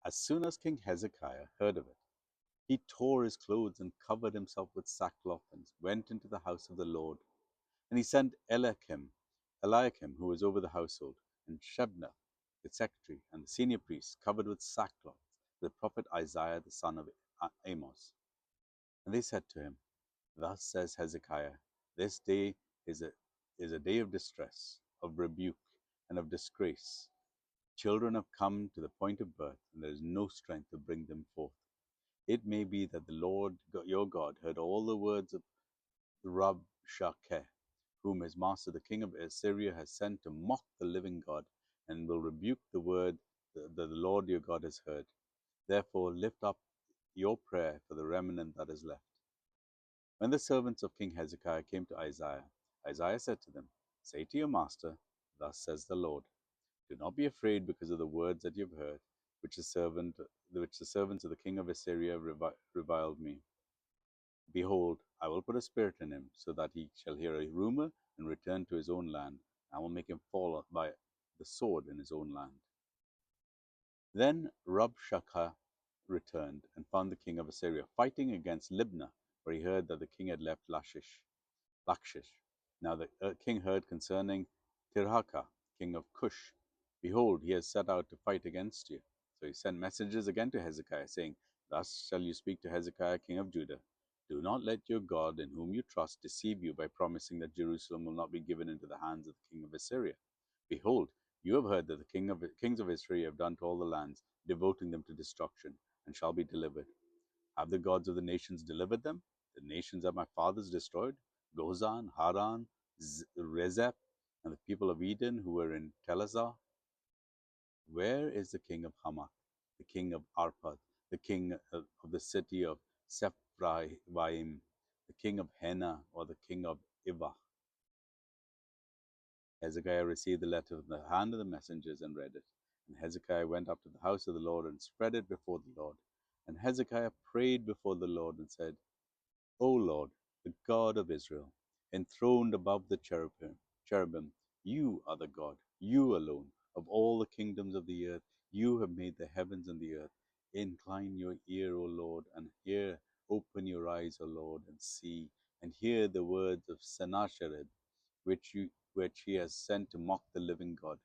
As soon as King Hezekiah heard of it, he tore his clothes and covered himself with sackcloth and went into the house of the Lord. And he sent Eliakim, who was over the household, and Shebna, the secretary, and the senior priests, covered with sackcloth, to the prophet Isaiah the son of Amos. And they said to him, Thus says Hezekiah, this day is a day of distress, of rebuke, and of disgrace. Children have come to the point of birth, and there is no strength to bring them forth. It may be that the Lord your God heard all the words of Rabshakeh, whom his master the king of Assyria has sent to mock the living God, and will rebuke the word that the Lord your God has heard. Therefore lift up your prayer for the remnant that is left. When the servants of King Hezekiah came to Isaiah, Isaiah said to them, Say to your master, Thus says the Lord, Do not be afraid because of the words that you have heard, which the servants of the king of Assyria reviled me. Behold, I will put a spirit in him, so that he shall hear a rumor and return to his own land. I will make him fall by the sword in his own land. Then Rabshakeh returned and found the king of Assyria fighting against Libnah, where he heard that the king had left Lachish. Now the king heard concerning Tirhakah, king of Cush. Behold, he has set out to fight against you. So he sent messengers again to Hezekiah, saying, Thus shall you speak to Hezekiah, king of Judah. Do not let your God, in whom you trust, deceive you by promising that Jerusalem will not be given into the hands of the king of Assyria. Behold, you have heard that the kings of Assyria have done to all the lands, devoting them to destruction, and shall be delivered. Have the gods of the nations delivered them? The nations that my fathers destroyed? Gozan, Haran, Rezeph, and the people of Eden who were in Telazar? Where is the king of Hamath, the king of Arpad, the king of the city of Sepharvaim, the king of Hena, or the king of Ivah? Hezekiah received the letter from the hand of the messengers and read it. And Hezekiah went up to the house of the Lord and spread it before the Lord. And Hezekiah prayed before the Lord and said, O Lord, the God of Israel, enthroned above the cherubim, you are the God, you alone, of all the kingdoms of the earth. You have made the heavens and the earth. Incline your ear, O Lord, and hear. Open your eyes, O Lord, and see, and hear the words of Sennacherib, which he has sent to mock the living God.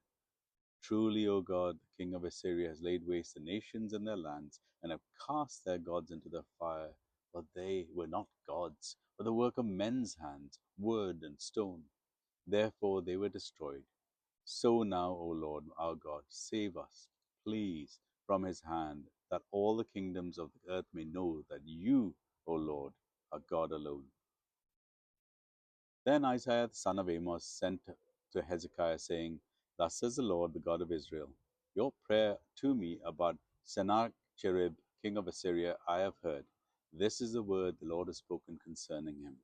Truly, O God, the king of Assyria has laid waste the nations and their lands, and have cast their gods into the fire. But they were not gods, but the work of men's hands, wood and stone. Therefore they were destroyed. So now, O Lord our God, save us, please, from his hand, that all the kingdoms of the earth may know that you, O Lord, are God alone. Then Isaiah the son of Amos sent to Hezekiah, saying, Thus says the Lord, the God of Israel, Your prayer to me about Sennacherib, king of Assyria, I have heard. This is the word the Lord has spoken concerning him.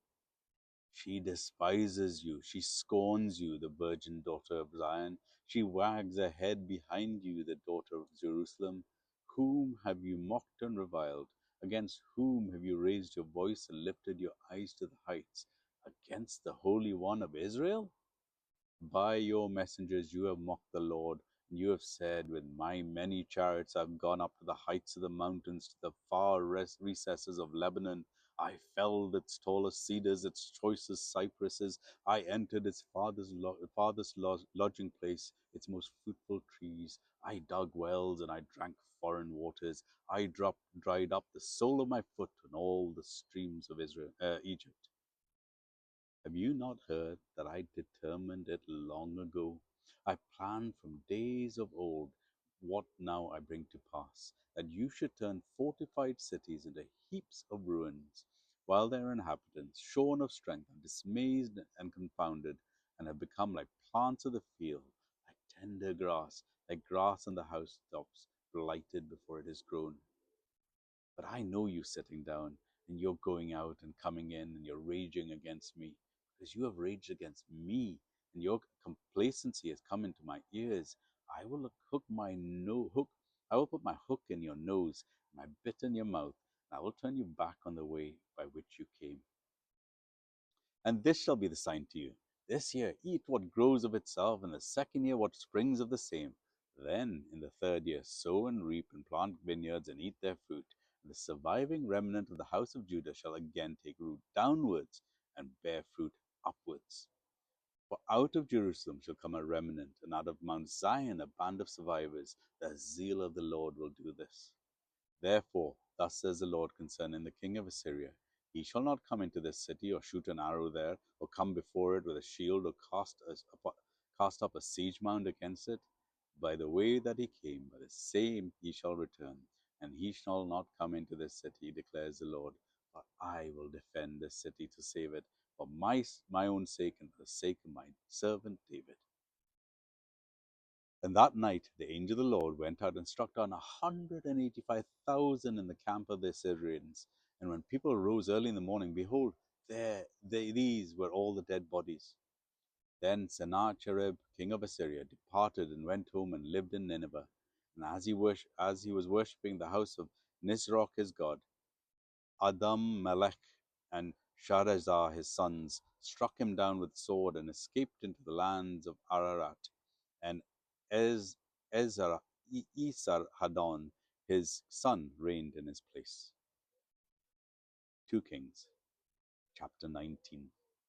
She despises you, she scorns you, the virgin daughter of Zion. She wags her head behind you, the daughter of Jerusalem. Whom have you mocked and reviled? Against whom have you raised your voice and lifted your eyes to the heights? Against the Holy One of Israel? By your messengers you have mocked the Lord, and you have said, With my many chariots I have gone up to the heights of the mountains, to the far recesses of Lebanon. I felled its tallest cedars, its choicest cypresses. I entered its farthest lodging place, its most fruitful trees. I dug wells and I drank foreign waters. I dried up the sole of my foot in all the streams of Egypt. Have you not heard that I determined it long ago? I planned from days of old what now I bring to pass, that you should turn fortified cities into heaps of ruins, while their inhabitants, shorn of strength, are dismayed and confounded, and have become like plants of the field, like tender grass, like grass on the housetops, blighted before it is grown. But I know you sitting down, and you're going out and coming in, and you're raging against me, because you have raged against me, and your complacency has come into my ears. I will I will put my hook in your nose, my bit in your mouth, and I will turn you back on the way by which you came. And this shall be the sign to you. This year eat what grows of itself, and the second year what springs of the same. Then, in the third year, sow and reap and plant vineyards and eat their fruit. And the surviving remnant of the house of Judah shall again take root downwards and bear fruit upwards. For out of Jerusalem shall come a remnant, and out of Mount Zion a band of survivors. The zeal of the Lord will do this. Therefore, thus says the Lord concerning the king of Assyria: He shall not come into this city, or shoot an arrow there, or come before it with a shield, or cast up a siege mound against it. By the way that he came, by the same he shall return, and he shall not come into this city, declares the Lord. For I will defend this city to save it, for my own sake and for the sake of my servant David. And that night the angel of the Lord went out and struck down 185,000 in the camp of the Assyrians. And when people rose early in the morning, behold, these were all the dead bodies. Then Sennacherib, king of Assyria, departed and went home and lived in Nineveh. And as he was worshipping the house of Nisroch his god, Adam-melech and Sharezer his sons struck him down with sword and escaped into the lands of Ararat. And Esarhaddon his son reigned in his place. 2 Kings chapter 19.